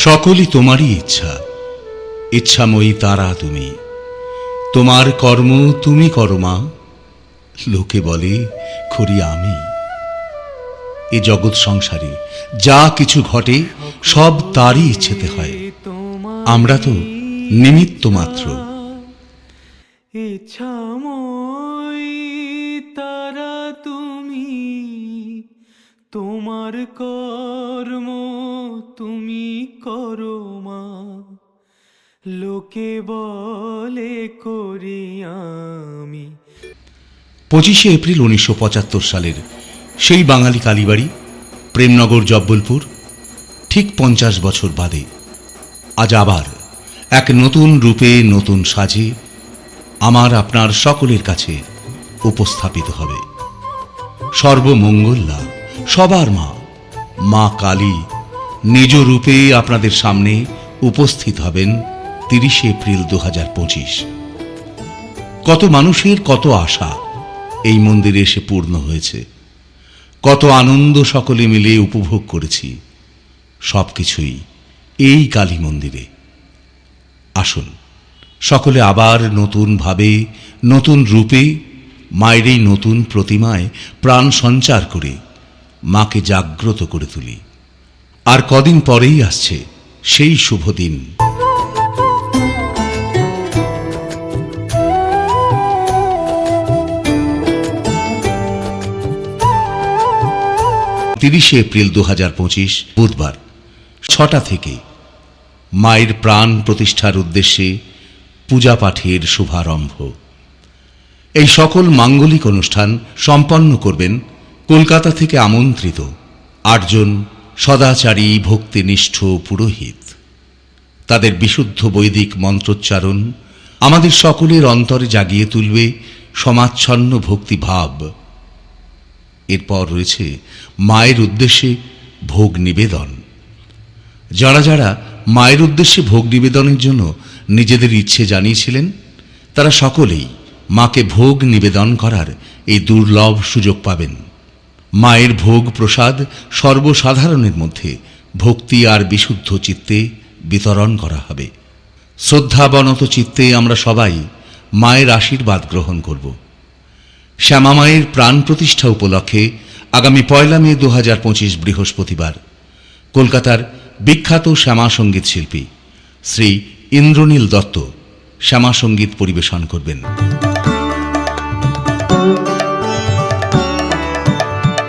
সকলই তোমারই ইচ্ছা, ইচ্ছাময়ী তারা তুমি। তোমার কর্ম তুমি করো মা, লোকে বলে করি আমি। এ জগৎ সংসারে যা কিছু ঘটে সব তারই ইচ্ছেতে হয়, আমরা তো নিমিত্ত মাত্র। ইচ্ছাময়ী তারা তুমি, তোমার কর্ম তুমি করো মা, লোকে বলে করি আমি। 25শে এপ্রিল 1975 সালের সেই বাঙালি কালীবাড়ি, প্রেমনগর, জব্বলপুর, ঠিক 50 বছর বাদে আজ আবার এক নতুন রূপে নতুন সাজে আমার আপনার সকলের কাছে উপস্থাপিত হবে। সর্বমঙ্গলা সবার মা, মা কালী নিজ রূপে আপনাদের সামনে উপস্থিত হবেন 30শে এপ্রিল 2025। কত মানুষের কত আশা এই মন্দিরে এসে পূর্ণ হয়েছে, কত আনন্দ সকলে মিলে উপভোগ করেছি, সবকিছুই এই কালী মন্দিরে। আসুন সকলে আবার নতুন ভাবে, নতুন রূপে মায়ের এই নতুন প্রতিমায় প্রাণ সঞ্চার করে মাকে জাগ্রত করে তুলি। আর কদিন পরেই আসছে সেই শুভ দিন। 30শে এপ্রিল 2025 বুধবার 6টা থেকে মায়ের প্রাণ প্রতিষ্ঠার উদ্দেশ্যে পূজা পাঠের শুভারম্ভ। এই সকল মাঙ্গলিক অনুষ্ঠান সম্পন্ন করবেন কলকাতা থেকে আমন্ত্রিত 8 জন সদাচারী ভক্তিনিষ্ঠ পুরোহিত। তাদের বিশুদ্ধ বৈদিক মন্ত্রোচ্চারণ আমাদের সকলের অন্তরে জাগিয়ে তুলবে সমাচ্ছন্ন ভক্তিভাব। এরপর রয়েছে মায়ের উদ্দেশ্যে ভোগ নিবেদন। যারা যারা মায়ের উদ্দেশ্যে ভোগ নিবেদনের জন্য নিজেদের ইচ্ছে জানিয়েছিলেন, তারা সকলেই মাকে ভোগ নিবেদন করার এই দুর্লভ সুযোগ পাবেন। মায়ের ভোগ প্রসাদ সর্বসাধারণের মধ্যে ভক্তি আর বিশুদ্ধ চিত্তে বিতরণ করা হবে। শ্রদ্ধাবনত চিত্তে আমরা সবাই মায়ের আশীর্বাদ গ্রহণ করব। শ্যামা মায়ের প্রাণ প্রতিষ্ঠা উপলক্ষে আগামী 1 মে 2025 বৃহস্পতিবার কলকাতার বিখ্যাত শ্যামা সঙ্গীত শিল্পী শ্রী ইন্দ্রনীল দত্ত শ্যামা সঙ্গীত পরিবেশন করবেন।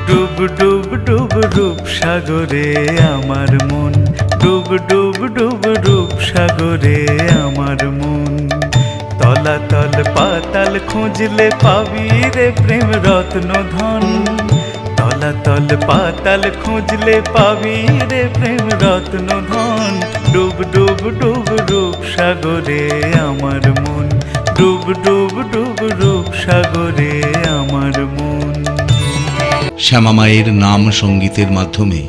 ডুব ডুব ডুব রূপ সাগরে আমার মন, ডুব ডুব ডুব রূপ সাগরে আমার মন। তলাতল পাতাল খুঁজলে পাবি রে প্রেম রত্ন ধন, তলাতল পাতাল খুঁজলে পাবি রে প্রেম রত্ন ধন। ডুব ডুব ডুব রূপ সাগরে আমার মন, ডুব ডুব ডুব রূপ সাগরে আমার মন। শ্যামা মায়ের নাম সঙ্গীতের মাধ্যমে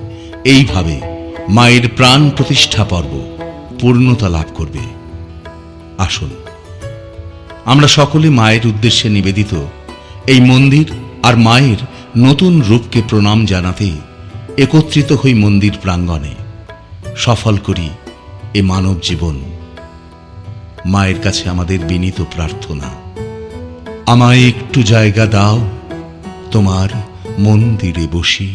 এইভাবে মায়ের প্রাণ প্রতিষ্ঠা পর্ব পূর্ণতা লাভ করবে। আসুন আমরা সকলে মায়ের উদ্দেশ্যে নিবেদিত এই মন্দির আর মায়ের নতুন রূপকে প্রণাম জানাতে একত্রিত হই মন্দির প্রাঙ্গণে। সফল করি এ মানব জীবন। মায়ের কাছে আমাদের বিনীত প্রার্থনা, আমায় একটু জায়গা দাও তোমার মন্দিরে বসি।